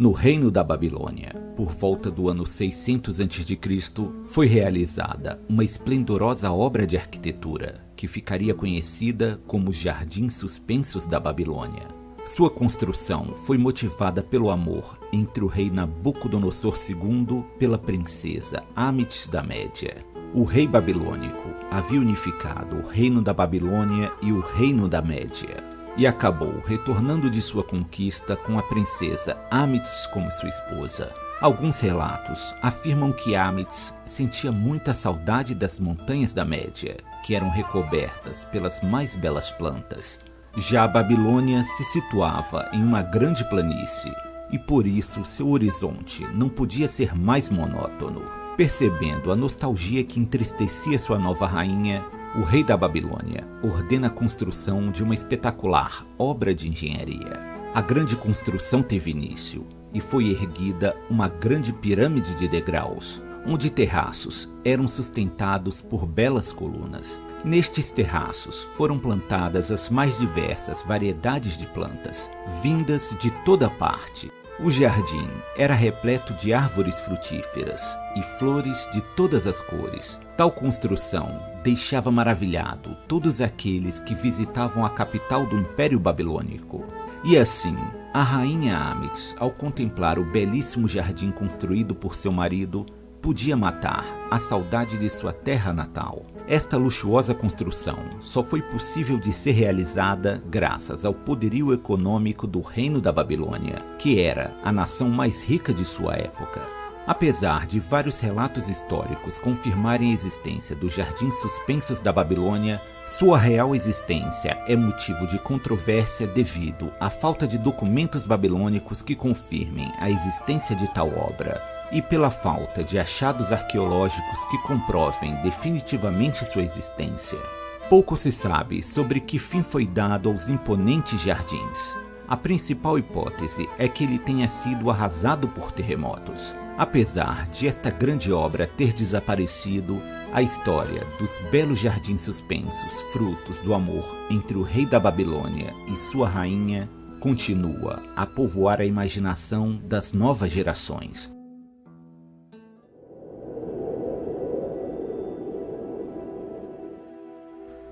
No reino da Babilônia, por volta do ano 600 a.C., foi realizada uma esplendorosa obra de arquitetura que ficaria conhecida como os Jardins Suspensos da Babilônia. Sua construção foi motivada pelo amor entre o rei Nabucodonosor II pela princesa Amitis da Média. O rei babilônico havia unificado o reino da Babilônia e o reino da Média, e acabou retornando de sua conquista com a princesa Amitis como sua esposa. Alguns relatos afirmam que Amitis sentia muita saudade das montanhas da Média, que eram recobertas pelas mais belas plantas. Já a Babilônia se situava em uma grande planície, e por isso seu horizonte não podia ser mais monótono. Percebendo a nostalgia que entristecia sua nova rainha, o rei da Babilônia ordena a construção de uma espetacular obra de engenharia. A grande construção teve início e foi erguida uma grande pirâmide de degraus, onde terraços eram sustentados por belas colunas. Nestes terraços foram plantadas as mais diversas variedades de plantas, vindas de toda parte. O jardim era repleto de árvores frutíferas e flores de todas as cores. Tal construção deixava maravilhado todos aqueles que visitavam a capital do Império Babilônico. E assim, a rainha Amitis, ao contemplar o belíssimo jardim construído por seu marido, podia matar a saudade de sua terra natal. Esta luxuosa construção só foi possível de ser realizada graças ao poderio econômico do Reino da Babilônia, que era a nação mais rica de sua época. Apesar de vários relatos históricos confirmarem a existência dos Jardins Suspensos da Babilônia, sua real existência é motivo de controvérsia devido à falta de documentos babilônicos que confirmem a existência de tal obra, e pela falta de achados arqueológicos que comprovem definitivamente sua existência. Pouco se sabe sobre que fim foi dado aos imponentes jardins. A principal hipótese é que ele tenha sido arrasado por terremotos. Apesar de esta grande obra ter desaparecido, a história dos belos jardins suspensos, frutos do amor entre o rei da Babilônia e sua rainha, continua a povoar a imaginação das novas gerações.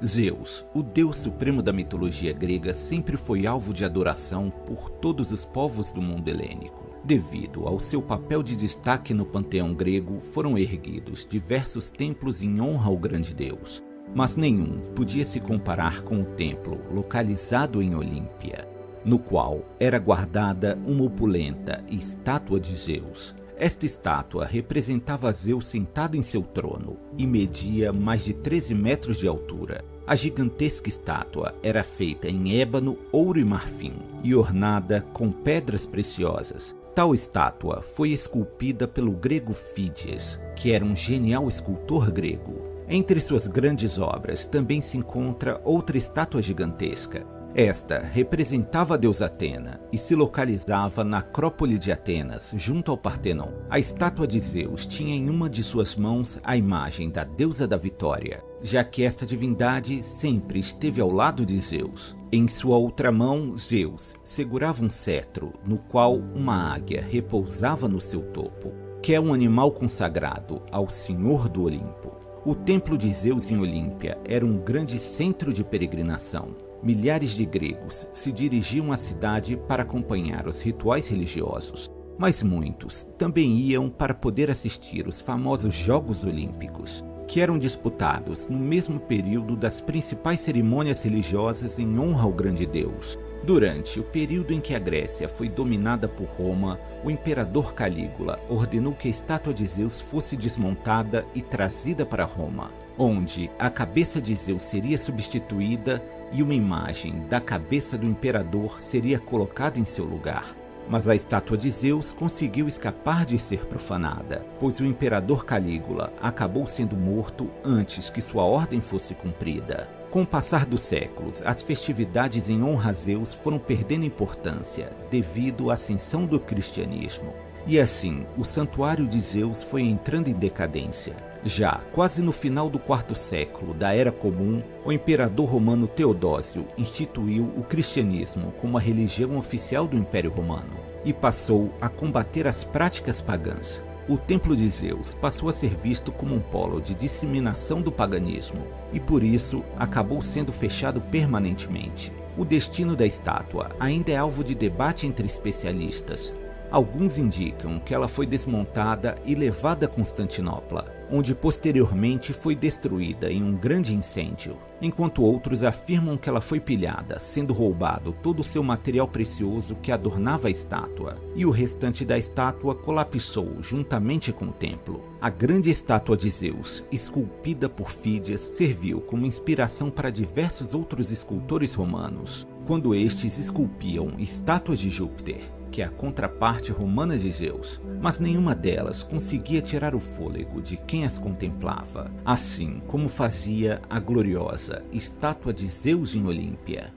Zeus, o deus supremo da mitologia grega, sempre foi alvo de adoração por todos os povos do mundo helênico. Devido ao seu papel de destaque no panteão grego, foram erguidos diversos templos em honra ao grande deus, mas nenhum podia se comparar com o templo localizado em Olímpia, no qual era guardada uma opulenta estátua de Zeus. Esta estátua representava Zeus sentado em seu trono e media mais de 13 metros de altura. A gigantesca estátua era feita em ébano, ouro e marfim e ornada com pedras preciosas. Tal estátua foi esculpida pelo grego Fídias, que era um genial escultor grego. Entre suas grandes obras também se encontra outra estátua gigantesca. Esta representava a deusa Atena e se localizava na Acrópole de Atenas, junto ao Partenon. A estátua de Zeus tinha em uma de suas mãos a imagem da deusa da vitória, já que esta divindade sempre esteve ao lado de Zeus. Em sua outra mão, Zeus segurava um cetro, no qual uma águia repousava no seu topo, que é um animal consagrado ao Senhor do Olimpo. O templo de Zeus em Olímpia era um grande centro de peregrinação. Milhares de gregos se dirigiam à cidade para acompanhar os rituais religiosos, mas muitos também iam para poder assistir os famosos Jogos Olímpicos, que eram disputados no mesmo período das principais cerimônias religiosas em honra ao grande deus. Durante o período em que a Grécia foi dominada por Roma, o imperador Calígula ordenou que a estátua de Zeus fosse desmontada e trazida para Roma, onde a cabeça de Zeus seria substituída e uma imagem da cabeça do imperador seria colocada em seu lugar. Mas a estátua de Zeus conseguiu escapar de ser profanada, pois o imperador Calígula acabou sendo morto antes que sua ordem fosse cumprida. Com o passar dos séculos, as festividades em honra a Zeus foram perdendo importância devido à ascensão do cristianismo. E assim, o santuário de Zeus foi entrando em decadência. Já quase no final do quarto século da Era Comum, o imperador romano Teodósio instituiu o cristianismo como a religião oficial do Império Romano. e passou a combater as práticas pagãs. O templo de Zeus passou a ser visto como um polo de disseminação do paganismo e por isso acabou sendo fechado permanentemente. O destino da estátua ainda é alvo de debate entre especialistas. Alguns indicam que ela foi desmontada e levada a Constantinopla, onde posteriormente foi destruída em um grande incêndio, enquanto outros afirmam que ela foi pilhada, sendo roubado todo o seu material precioso que adornava a estátua, e o restante da estátua colapsou juntamente com o templo. A grande estátua de Zeus, esculpida por Fídias, serviu como inspiração para diversos outros escultores romanos, quando estes esculpiam estátuas de Júpiter, que é a contraparte romana de Zeus, mas nenhuma delas conseguia tirar o fôlego de quem as contemplava, assim como fazia a gloriosa estátua de Zeus em Olímpia.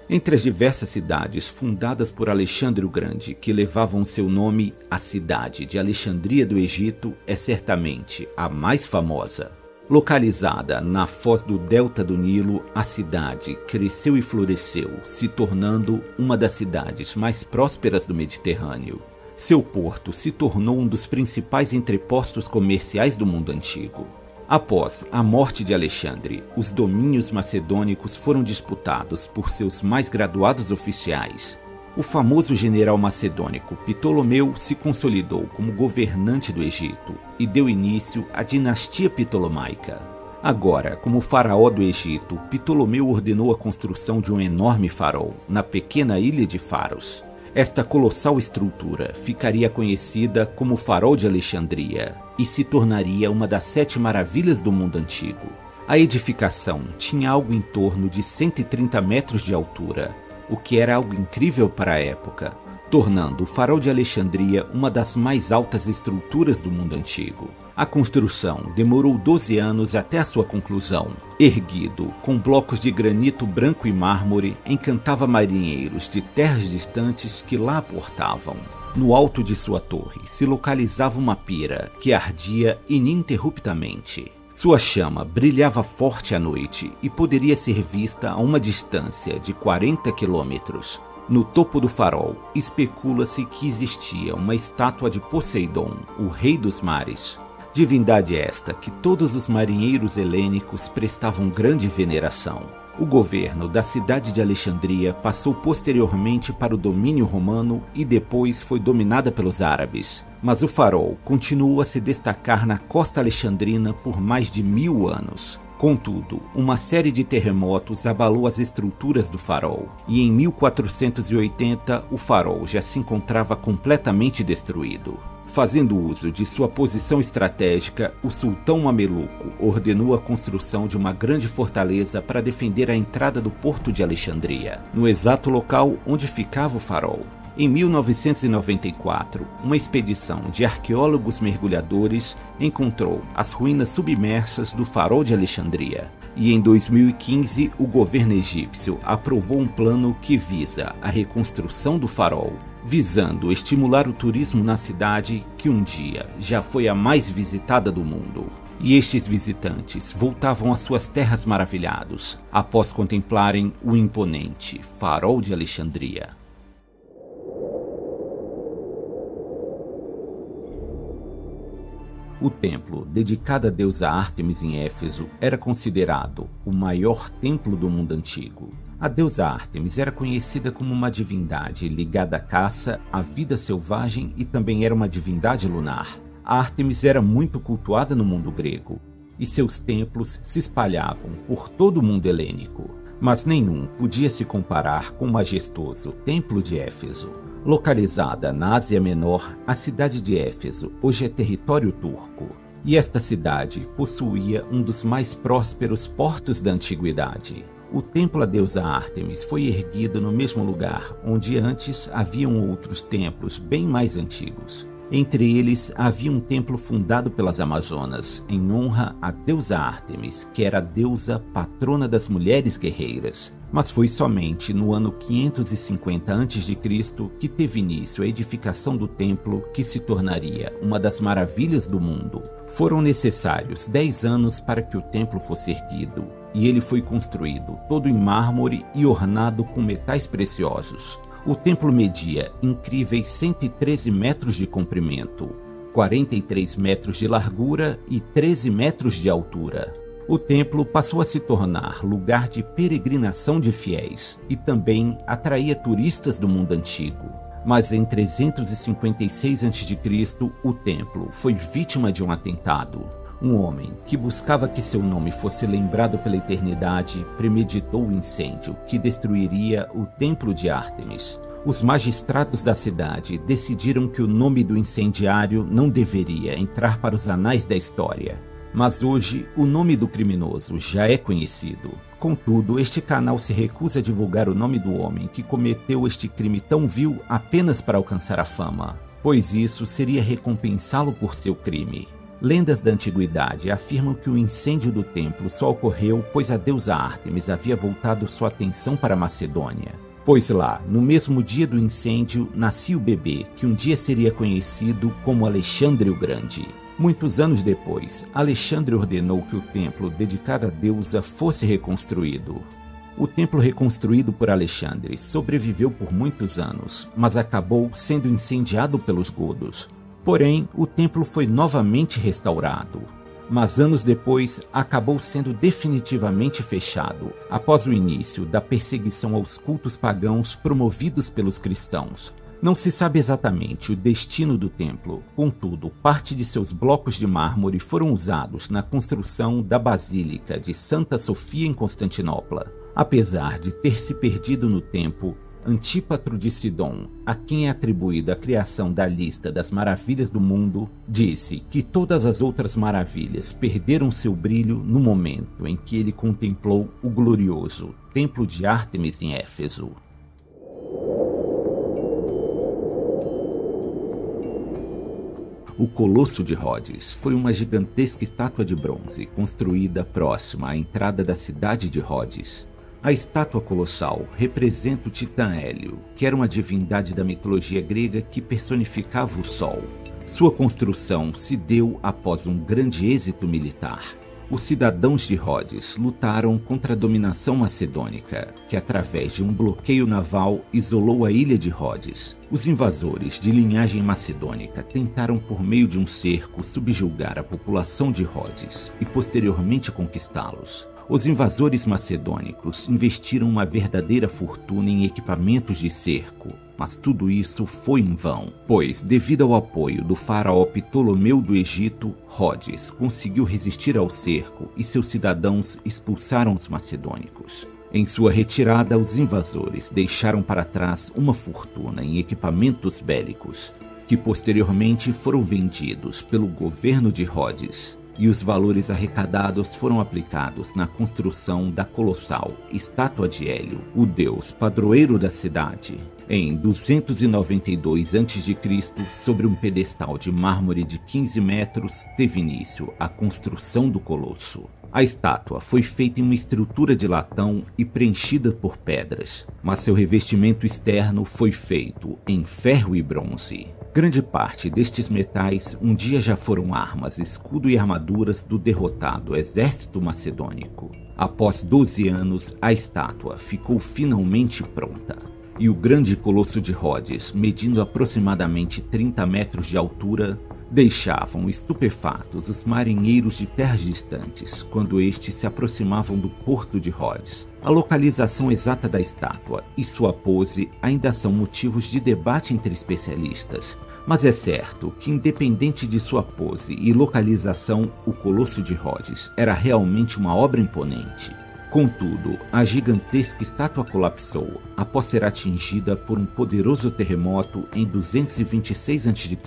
Entre as diversas cidades fundadas por Alexandre o Grande que levavam seu nome, a cidade de Alexandria do Egito é certamente a mais famosa. Localizada na foz do delta do Nilo, a cidade cresceu e floresceu, se tornando uma das cidades mais prósperas do Mediterrâneo. Seu porto se tornou um dos principais entrepostos comerciais do mundo antigo. Após a morte de Alexandre, os domínios macedônicos foram disputados por seus mais graduados oficiais. O famoso general macedônico Ptolomeu se consolidou como governante do Egito e deu início à dinastia ptolomaica. Agora, como faraó do Egito, Ptolomeu ordenou a construção de um enorme farol na pequena ilha de Faros. Esta colossal estrutura ficaria conhecida como Farol de Alexandria e se tornaria uma das 7 maravilhas do mundo antigo. A edificação tinha algo em torno de 130 metros de altura, o que era algo incrível para a época, tornando o Farol de Alexandria uma das mais altas estruturas do mundo antigo. A construção demorou 12 anos até a sua conclusão. Erguido com blocos de granito branco e mármore, encantava marinheiros de terras distantes que lá aportavam. No alto de sua torre se localizava uma pira que ardia ininterruptamente. Sua chama brilhava forte à noite e poderia ser vista a uma distância de 40 quilômetros. No topo do farol, especula-se que existia uma estátua de Poseidon, o rei dos mares. Divindade esta que todos os marinheiros helênicos prestavam grande veneração. O governo da cidade de Alexandria passou posteriormente para o domínio romano e depois foi dominada pelos árabes. Mas o farol continuou a se destacar na costa alexandrina por mais de 1000 anos. Contudo, uma série de terremotos abalou as estruturas do farol, e em 1480 o farol já se encontrava completamente destruído. Fazendo uso de sua posição estratégica, o sultão Mameluco ordenou a construção de uma grande fortaleza para defender a entrada do porto de Alexandria, no exato local onde ficava o farol. Em 1994, uma expedição de arqueólogos mergulhadores encontrou as ruínas submersas do Farol de Alexandria. E em 2015, o governo egípcio aprovou um plano que visa a reconstrução do farol, visando estimular o turismo na cidade que um dia já foi a mais visitada do mundo. E estes visitantes voltavam às suas terras maravilhados, após contemplarem o imponente Farol de Alexandria. O templo, dedicado à deusa Ártemis em Éfeso, era considerado o maior templo do mundo antigo. A deusa Ártemis era conhecida como uma divindade ligada à caça, à vida selvagem e também era uma divindade lunar. A Ártemis era muito cultuada no mundo grego, e seus templos se espalhavam por todo o mundo helênico, mas nenhum podia se comparar com o majestoso Templo de Éfeso. Localizada na Ásia Menor, a cidade de Éfeso hoje é território turco, e esta cidade possuía um dos mais prósperos portos da antiguidade. O templo à deusa Ártemis foi erguido no mesmo lugar onde antes haviam outros templos bem mais antigos. Entre eles havia um templo fundado pelas Amazonas em honra à deusa Ártemis, que era a deusa patrona das mulheres guerreiras. Mas foi somente no ano 550 a.C. que teve início a edificação do templo, que se tornaria uma das maravilhas do mundo. Foram necessários 10 anos para que o templo fosse erguido. e ele foi construído todo em mármore e ornado com metais preciosos. O templo media incríveis 113 metros de comprimento, 43 metros de largura e 13 metros de altura. O templo passou a se tornar lugar de peregrinação de fiéis e também atraía turistas do mundo antigo. Mas em 356 a.C., o templo foi vítima de um atentado. Um homem que buscava que seu nome fosse lembrado pela eternidade premeditou o incêndio que destruiria o templo de Ártemis. Os magistrados da cidade decidiram que o nome do incendiário não deveria entrar para os anais da história. Mas hoje, o nome do criminoso já é conhecido. Contudo, este canal se recusa a divulgar o nome do homem que cometeu este crime tão vil apenas para alcançar a fama, pois isso seria recompensá-lo por seu crime. Lendas da antiguidade afirmam que o incêndio do templo só ocorreu pois a deusa Ártemis havia voltado sua atenção para a Macedônia. Pois lá, no mesmo dia do incêndio, nascia o bebê que um dia seria conhecido como Alexandre o Grande. Muitos anos depois, Alexandre ordenou que o templo dedicado à deusa fosse reconstruído. O templo reconstruído por Alexandre sobreviveu por muitos anos, mas acabou sendo incendiado pelos godos. Porém, o templo foi novamente restaurado. Mas anos depois, acabou sendo definitivamente fechado, após o início da perseguição aos cultos pagãos promovidos pelos cristãos. Não se sabe exatamente o destino do templo, contudo, parte de seus blocos de mármore foram usados na construção da Basílica de Santa Sofia em Constantinopla. Apesar de ter se perdido no tempo, Antípatro de Sidon, a quem é atribuída a criação da lista das maravilhas do mundo, disse que todas as outras maravilhas perderam seu brilho no momento em que ele contemplou o glorioso Templo de Ártemis em Éfeso. O Colosso de Rhodes foi uma gigantesca estátua de bronze construída próxima à entrada da cidade de Rhodes. A estátua colossal representa o titã Hélio, que era uma divindade da mitologia grega que personificava o Sol. Sua construção se deu após um grande êxito militar. Os cidadãos de Rhodes lutaram contra a dominação macedônica, que através de um bloqueio naval isolou a ilha de Rhodes. Os invasores de linhagem macedônica tentaram por meio de um cerco subjugar a população de Rhodes e posteriormente conquistá-los. Os invasores macedônicos investiram uma verdadeira fortuna em equipamentos de cerco, mas tudo isso foi em vão, pois, devido ao apoio do faraó Ptolomeu do Egito, Rhodes conseguiu resistir ao cerco e seus cidadãos expulsaram os macedônicos. Em sua retirada, os invasores deixaram para trás uma fortuna em equipamentos bélicos, que posteriormente foram vendidos pelo governo de Rhodes. E os valores arrecadados foram aplicados na construção da colossal estátua de Hélio, o deus padroeiro da cidade. Em 292 a.C., sobre um pedestal de mármore de 15 metros, teve início a construção do colosso. A estátua foi feita em uma estrutura de latão e preenchida por pedras, mas seu revestimento externo foi feito em ferro e bronze. Grande parte destes metais um dia já foram armas, escudo e armaduras do derrotado exército macedônico. Após 12 anos, a estátua ficou finalmente pronta. E o grande colosso de Rhodes, medindo aproximadamente 30 metros de altura, deixavam estupefatos os marinheiros de terras distantes quando estes se aproximavam do porto de Rhodes. A localização exata da estátua e sua pose ainda são motivos de debate entre especialistas, mas é certo que, independente de sua pose e localização, o Colosso de Rhodes era realmente uma obra imponente. Contudo, a gigantesca estátua colapsou após ser atingida por um poderoso terremoto em 226 a.C.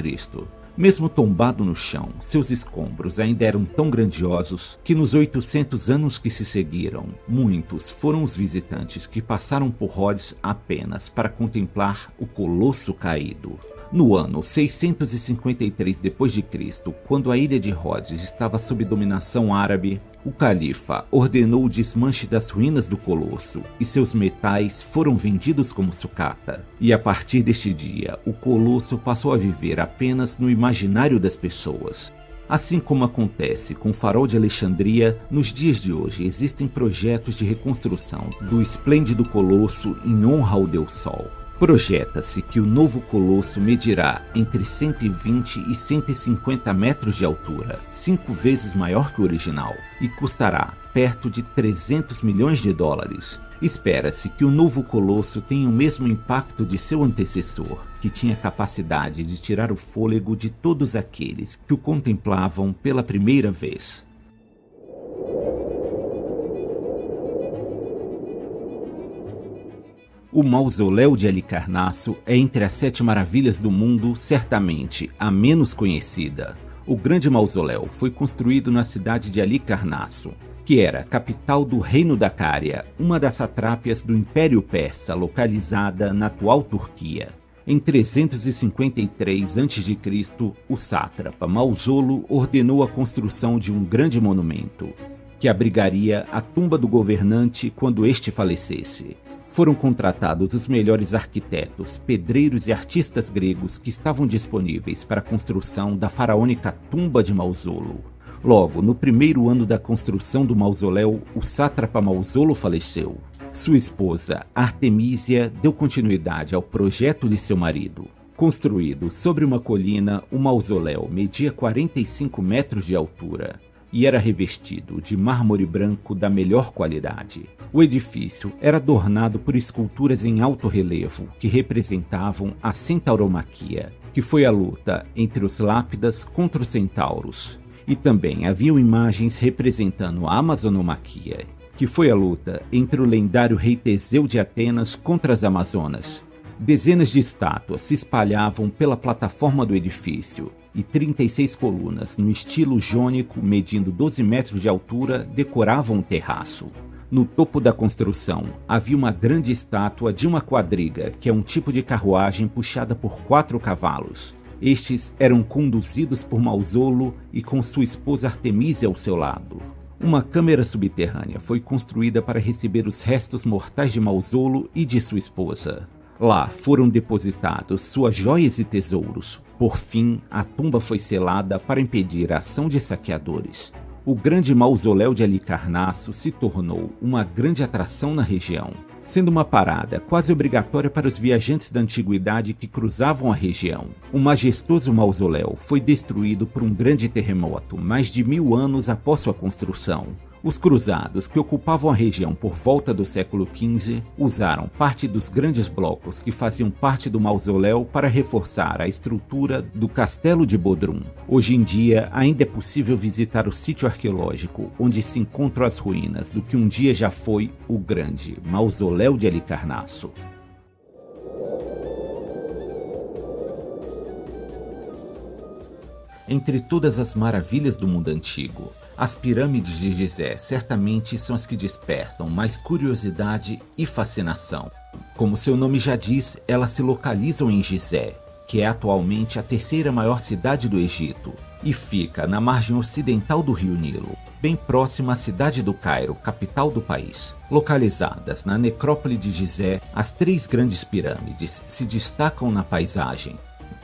Mesmo tombado no chão, seus escombros ainda eram tão grandiosos que nos 800 anos que se seguiram, muitos foram os visitantes que passaram por Rhodes apenas para contemplar o colosso caído. No ano 653 d.C., quando a ilha de Rhodes estava sob dominação árabe, o califa ordenou o desmanche das ruínas do colosso e seus metais foram vendidos como sucata. E a partir deste dia, o colosso passou a viver apenas no imaginário das pessoas. Assim como acontece com o Farol de Alexandria, nos dias de hoje existem projetos de reconstrução do esplêndido colosso em honra ao Deus Sol. Projeta-se que o novo colosso medirá entre 120 e 150 metros de altura, 5 vezes maior que o original, e custará perto de 300 milhões de dólares. Espera-se que o novo colosso tenha o mesmo impacto de seu antecessor, que tinha capacidade de tirar o fôlego de todos aqueles que o contemplavam pela primeira vez. O Mausoléu de Halicarnasso é entre as 7 maravilhas do mundo, certamente a menos conhecida. O grande mausoléu foi construído na cidade de Halicarnasso, que era capital do Reino da Cária, uma das satrápias do Império Persa, localizada na atual Turquia. Em 353 a.C., o sátrapa Mausolo ordenou a construção de um grande monumento, que abrigaria a tumba do governante quando este falecesse. Foram contratados os melhores arquitetos, pedreiros e artistas gregos que estavam disponíveis para a construção da faraônica tumba de Mausolo. Logo, no primeiro ano da construção do mausoléu, o sátrapa Mausolo faleceu. Sua esposa, Artemísia, deu continuidade ao projeto de seu marido. Construído sobre uma colina, o mausoléu media 45 metros de altura e era revestido de mármore branco da melhor qualidade. O edifício era adornado por esculturas em alto relevo que representavam a centauromaquia, que foi a luta entre os lápidas contra os centauros. E também haviam imagens representando a amazonomaquia, que foi a luta entre o lendário rei Teseu de Atenas contra as Amazonas. Dezenas de estátuas se espalhavam pela plataforma do edifício e 36 colunas no estilo jônico, medindo 12 metros de altura, decoravam o terraço. No topo da construção havia uma grande estátua de uma quadriga, que é um tipo de carruagem puxada por 4 cavalos. Estes eram conduzidos por Mausolo e com sua esposa Artemísia ao seu lado. Uma câmara subterrânea foi construída para receber os restos mortais de Mausolo e de sua esposa. Lá foram depositados suas joias e tesouros. Por fim, a tumba foi selada para impedir a ação de saqueadores. O grande mausoléu de Halicarnasso se tornou uma grande atração na região, sendo uma parada quase obrigatória para os viajantes da antiguidade que cruzavam a região. O majestoso mausoléu foi destruído por um grande terremoto mais de 1000 anos após sua construção. Os cruzados, que ocupavam a região por volta do século XV, usaram parte dos grandes blocos que faziam parte do mausoléu para reforçar a estrutura do Castelo de Bodrum. Hoje em dia, ainda é possível visitar o sítio arqueológico onde se encontram as ruínas do que um dia já foi o grande Mausoléu de Halicarnasso. Entre todas as maravilhas do mundo antigo, as pirâmides de Gizé certamente são as que despertam mais curiosidade e fascinação. Como seu nome já diz, elas se localizam em Gizé, que é atualmente a 3ª maior cidade do Egito, e fica na margem ocidental do rio Nilo, bem próxima à cidade do Cairo, capital do país. Localizadas na necrópole de Gizé, as 3 grandes pirâmides se destacam na paisagem.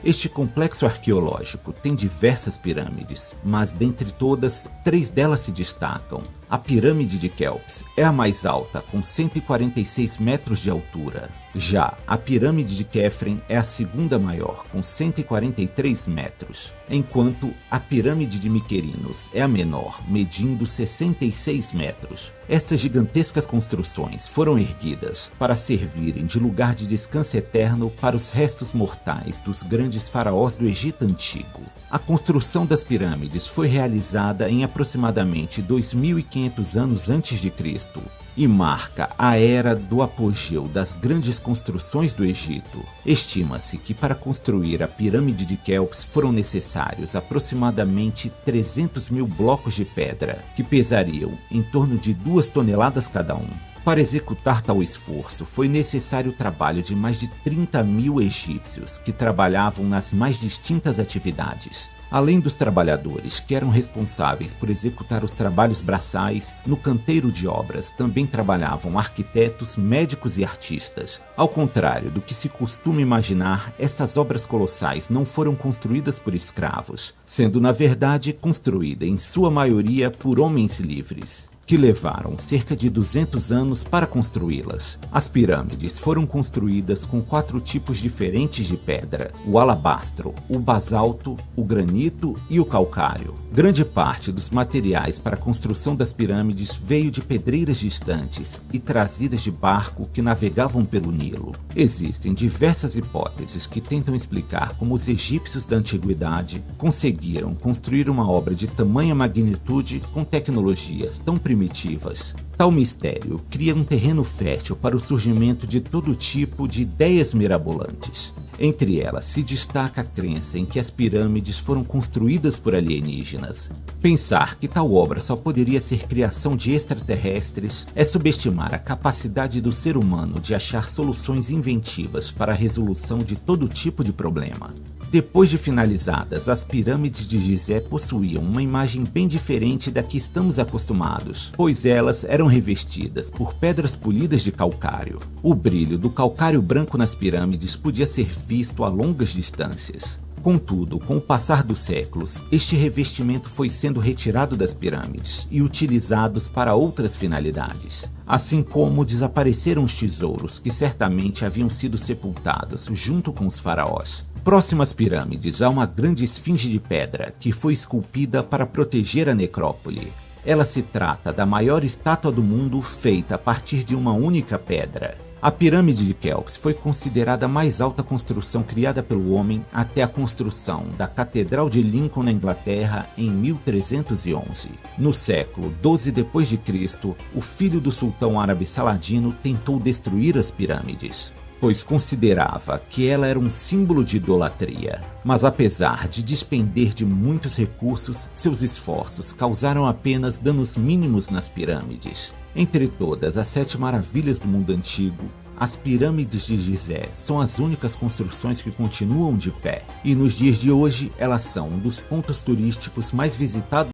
Este complexo arqueológico tem diversas pirâmides, mas dentre todas, 3 delas se destacam. A pirâmide de Quéops é a mais alta, com 146 metros de altura. Já a pirâmide de Quefren é a 2ª maior, com 143 metros, enquanto a pirâmide de Miquerinos é a menor, medindo 66 metros. Estas gigantescas construções foram erguidas para servirem de lugar de descanso eterno para os restos mortais dos grandes faraós do Egito Antigo. A construção das pirâmides foi realizada em aproximadamente 2500 anos antes de Cristo e marca a era do apogeu das grandes construções do Egito. Estima-se que para construir a pirâmide de Quéops foram necessários aproximadamente 300 mil blocos de pedra, que pesariam em torno de 2 toneladas cada um. Para executar tal esforço, foi necessário o trabalho de mais de 30.000 egípcios que trabalhavam nas mais distintas atividades. Além dos trabalhadores que eram responsáveis por executar os trabalhos braçais, no canteiro de obras também trabalhavam arquitetos, médicos e artistas. Ao contrário do que se costuma imaginar, estas obras colossais não foram construídas por escravos, sendo na verdade construídas em sua maioria por homens livres, que levaram cerca de 200 anos para construí-las. As pirâmides foram construídas com 4 tipos diferentes de pedra: o alabastro, o basalto, o granito e o calcário. Grande parte dos materiais para a construção das pirâmides veio de pedreiras distantes e trazidas de barco que navegavam pelo Nilo. Existem diversas hipóteses que tentam explicar como os egípcios da antiguidade conseguiram construir uma obra de tamanha magnitude com tecnologias tão primitivas. Tal mistério cria um terreno fértil para o surgimento de todo tipo de ideias mirabolantes. Entre elas se destaca a crença em que as pirâmides foram construídas por alienígenas. Pensar que tal obra só poderia ser criação de extraterrestres é subestimar a capacidade do ser humano de achar soluções inventivas para a resolução de todo tipo de problema. Depois de finalizadas, as pirâmides de Gizé possuíam uma imagem bem diferente da que estamos acostumados, pois elas eram revestidas por pedras polidas de calcário. O brilho do calcário branco nas pirâmides podia ser visto a longas distâncias. Contudo, com o passar dos séculos, este revestimento foi sendo retirado das pirâmides e utilizados para outras finalidades. Assim como desapareceram os tesouros que certamente haviam sido sepultados junto com os faraós. Próximo às pirâmides há uma grande esfinge de pedra que foi esculpida para proteger a necrópole. Ela se trata da maior estátua do mundo feita a partir de uma única pedra. A pirâmide de Quéops foi considerada a mais alta construção criada pelo homem até a construção da Catedral de Lincoln na Inglaterra em 1311. No século XII d.C., o filho do sultão árabe Saladino tentou destruir as pirâmides, pois considerava que ela era um símbolo de idolatria. Mas apesar de despender de muitos recursos, seus esforços causaram apenas danos mínimos nas pirâmides. Entre todas as 7 maravilhas do mundo antigo, as pirâmides de Gizé são as únicas construções que continuam de pé, e nos dias de hoje elas são um dos pontos turísticos mais visitados